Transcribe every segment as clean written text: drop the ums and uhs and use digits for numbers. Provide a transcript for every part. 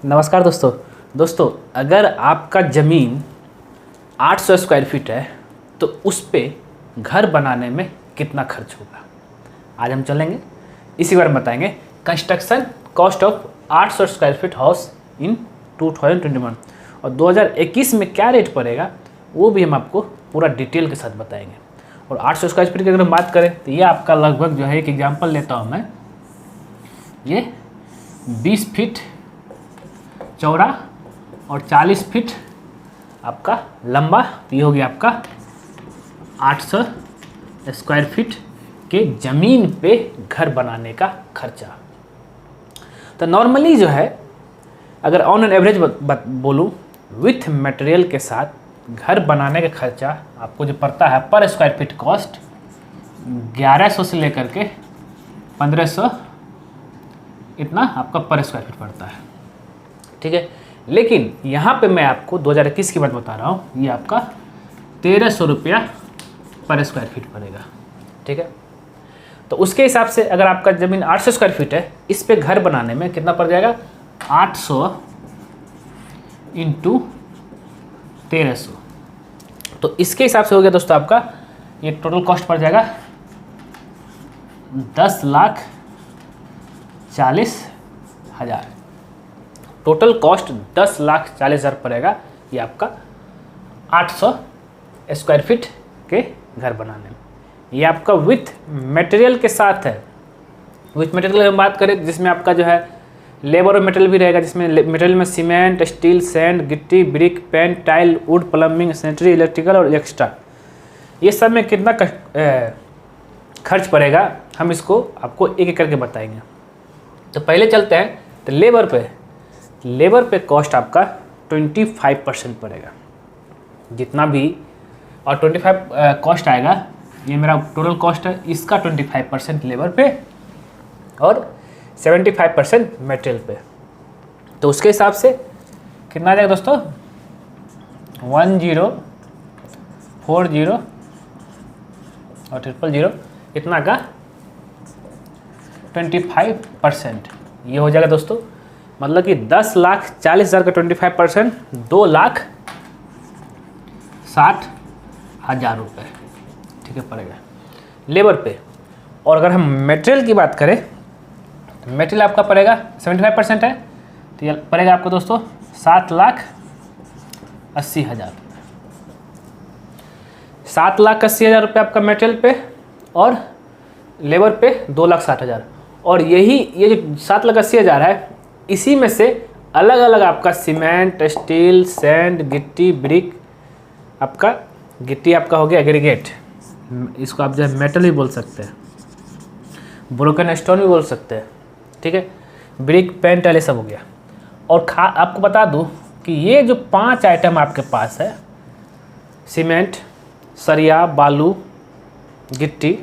नमस्कार दोस्तों अगर आपका ज़मीन 800 स्क्वायर फीट है तो उस पे घर बनाने में कितना खर्च होगा, आज हम चलेंगे इसी बारे में बताएंगे। Construction cost of 800 square feet house in 2021 और 2021 में क्या रेट पड़ेगा वो भी हम आपको पूरा डिटेल के साथ बताएंगे। और 800 स्क्वायर फीट की अगर हम बात करें तो ये आपका लगभग जो है, एक एग्जांपल लेता हूँ मैं, ये 20 फीट चौड़ा और 40 फीट आपका लंबा, तो ये हो गया आपका 800 स्क्वायर फीट के ज़मीन पे घर बनाने का खर्चा। तो नॉर्मली जो है, अगर ऑन एन एवरेज बोलूँ, विथ मटेरियल के साथ घर बनाने का खर्चा आपको जो पड़ता है पर स्क्वायर फीट कॉस्ट 1100 से लेकर के 1500 इतना आपका पर स्क्वायर फीट पड़ता है, ठीक है। लेकिन यहाँ पे मैं आपको 2021 की बात बता रहा हूँ, ये आपका 1300 रुपया पर स्क्वायर फीट पड़ेगा, ठीक है। तो उसके हिसाब से अगर आपका ज़मीन 800 स्क्वायर फीट है, इस पे घर बनाने में कितना पड़ जाएगा, 800 इंटू 1300, तो इसके हिसाब से हो गया दोस्तों आपका ये टोटल कॉस्ट पड़ जाएगा 10,40,000। टोटल कॉस्ट 10,40,000 पड़ेगा ये आपका 800 स्क्वायर फीट के घर बनाने में। ये आपका विथ मटेरियल के साथ है। विथ मटेरियल हम बात करें जिसमें आपका जो है लेबर और मटेरियल भी रहेगा, जिसमें मटेरियल में सीमेंट, स्टील, सैंड, गिट्टी, brick, paint, tile, wood, plumbing, sanitary, electrical और एक्स्ट्रा, ये सब में कितना खर्च पड़ेगा हम इसको आपको एक एक करके बताएंगे। तो पहले चलते हैं तो लेबर पे कॉस्ट आपका 25% पड़ेगा जितना भी, और 25 कॉस्ट आएगा, ये मेरा टोटल कॉस्ट है, इसका 25% लेबर पे और 75% मटेरियल पे। तो उसके हिसाब से कितना आ जाएगा दोस्तों, 1040 और 000 इतना का 25%, ये हो जाएगा दोस्तों, मतलब कि 10,40,000 का 25% 2,60,000 रुपये, ठीक है, पड़ेगा लेबर पे। और अगर हम मटेरियल की बात करें, मटेरियल आपका पड़ेगा 75% है, तो ये पड़ेगा आपको दोस्तों 7,80,000, 7,80,000 रुपये आपका मटेरियल पे और लेबर पे 2,60,000। और ये जो 7,80,000 है, इसी में से अलग अलग आपका सीमेंट, स्टील, सैंड, गिट्टी, ब्रिक, आपका गिट्टी आपका हो गया एग्रीगेट, इसको आप जो है मेटल भी बोल सकते हैं, ब्रोकन स्टोन भी बोल सकते हैं, ठीक है, ब्रिक, पेंट, ये सब हो गया। और आपको बता दूं कि ये जो 5 आइटम आपके पास है, सीमेंट, सरिया, बालू, गिट्टी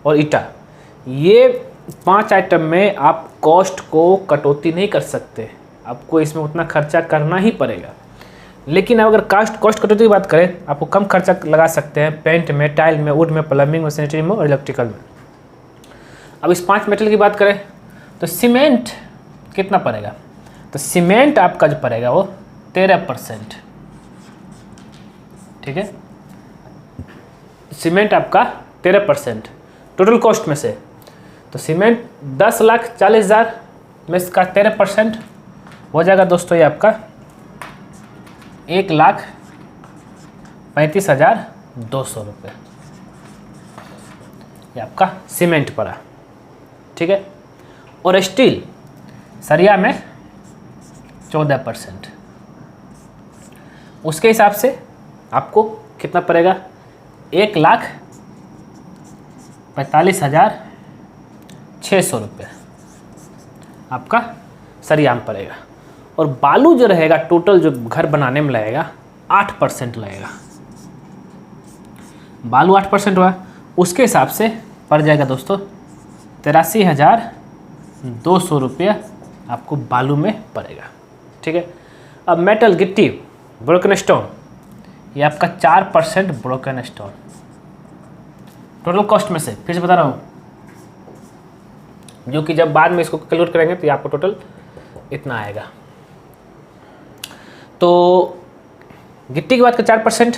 और ईटा, ये 5 आइटम में आप कॉस्ट को कटौती नहीं कर सकते, आपको इसमें उतना खर्चा करना ही पड़ेगा। लेकिन अगर कॉस्ट कटौती की बात करें, आपको कम खर्चा लगा सकते हैं पेंट में, टाइल में, वुड में, प्लम्बिंग में, सैनिटरी में और इलेक्ट्रिकल में। अब इस 5 मटेरियल की बात करें तो सीमेंट कितना पड़ेगा, तो सीमेंट आपका जो पड़ेगा वो 13%, ठीक है, सीमेंट आपका 13% टोटल कॉस्ट में से। तो सीमेंट 10,40,000 में इसका 13% हो जाएगा दोस्तों, ये आपका 1,35,200 रुपये, ये आपका सीमेंट पड़ा, ठीक है। और स्टील सरिया में 14%, उसके हिसाब से आपको कितना पड़ेगा, 1,45,600 रुपये आपका सरिया में पड़ेगा। और बालू जो रहेगा टोटल जो घर बनाने में लगेगा 8% लगेगा, बालू 8% हुआ, उसके हिसाब से पड़ जाएगा दोस्तों 83,200 रुपया आपको बालू में पड़ेगा, ठीक है। अब मेटल, गिट्टी, ब्रोकन स्टोन, ये आपका 4% ब्रोकन स्टोन टोटल कॉस्ट में से, फिर से बता रहा हूँ, जो कि जब बाद में इसको कैलकुलेट करेंगे तो ये आपको टोटल इतना आएगा, तो गिट्टी की बात का 4%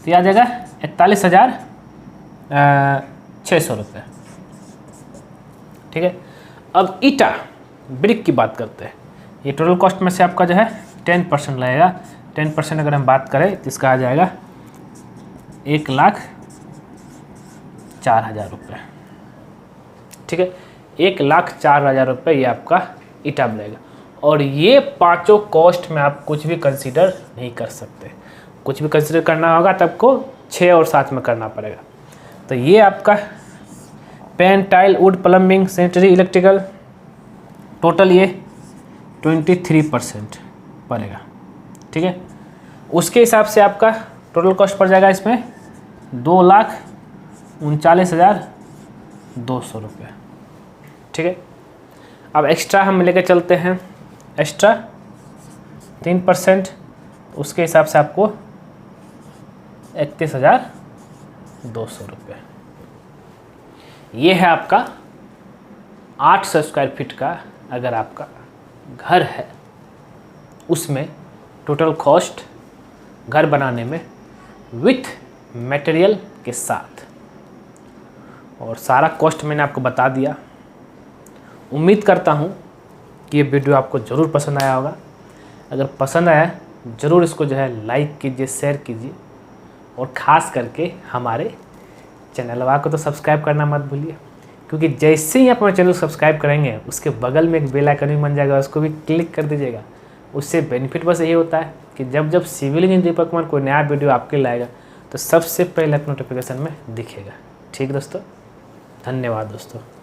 तो आ जाएगा 41,600 रुपये। ठीक है, अब ईटा ब्रिक की बात करते हैं। ये टोटल कॉस्ट में से आपका जो है 10% लगेगा। 10% अगर हम बात करें तो इसका आ जाएगा 1,04,000 रुपये। ठीक है, 1,04,000 रुपये ये आपका ईटा मिलेगा। और ये पांचों कॉस्ट में आप कुछ भी कंसीडर नहीं कर सकते। कुछ भी कंसीडर करना होगा तब को 6 और 7 में करना पड़ेगा। तो ये आपका paint, tile, wood, plumbing, sanitary, electrical, total ये 23% पड़ेगा। ठीक है, उसके हिसाब से आपका टोटल कॉस्ट पड़ जाएगा इसमें 2,39,200 रुपये। ठीक है, अब एक्स्ट्रा हम लेके चलते हैं, एक्स्ट्रा 3%, उसके हिसाब से आपको 31,200 रुपये। ये है आपका 800 स्क्वायर फीट का अगर आपका घर है, उसमें टोटल कॉस्ट घर बनाने में विथ मटेरियल के साथ। और सारा कॉस्ट मैंने आपको बता दिया। उम्मीद करता हूँ कि ये वीडियो आपको ज़रूर पसंद आया होगा। अगर पसंद आया ज़रूर इसको जो है लाइक कीजिए, शेयर कीजिए, और ख़ास करके हमारे चैनलवा को तो सब्सक्राइब करना मत भूलिए, क्योंकि जैसे ही आप हमारे चैनल को सब्सक्राइब करेंगे उसके बगल में एक बेल आइकन भी बन जाएगा, उसको भी क्लिक कर दीजिएगा। उससे बेनिफिट बस यही होता है कि जब जब सिविल इंजीनियरिंग डिपार्टमेंट कोई नया वीडियो आपके लाएगा तो सबसे पहले नोटिफिकेशन में दिखेगा। ठीक दोस्तों, धन्यवाद दोस्तों।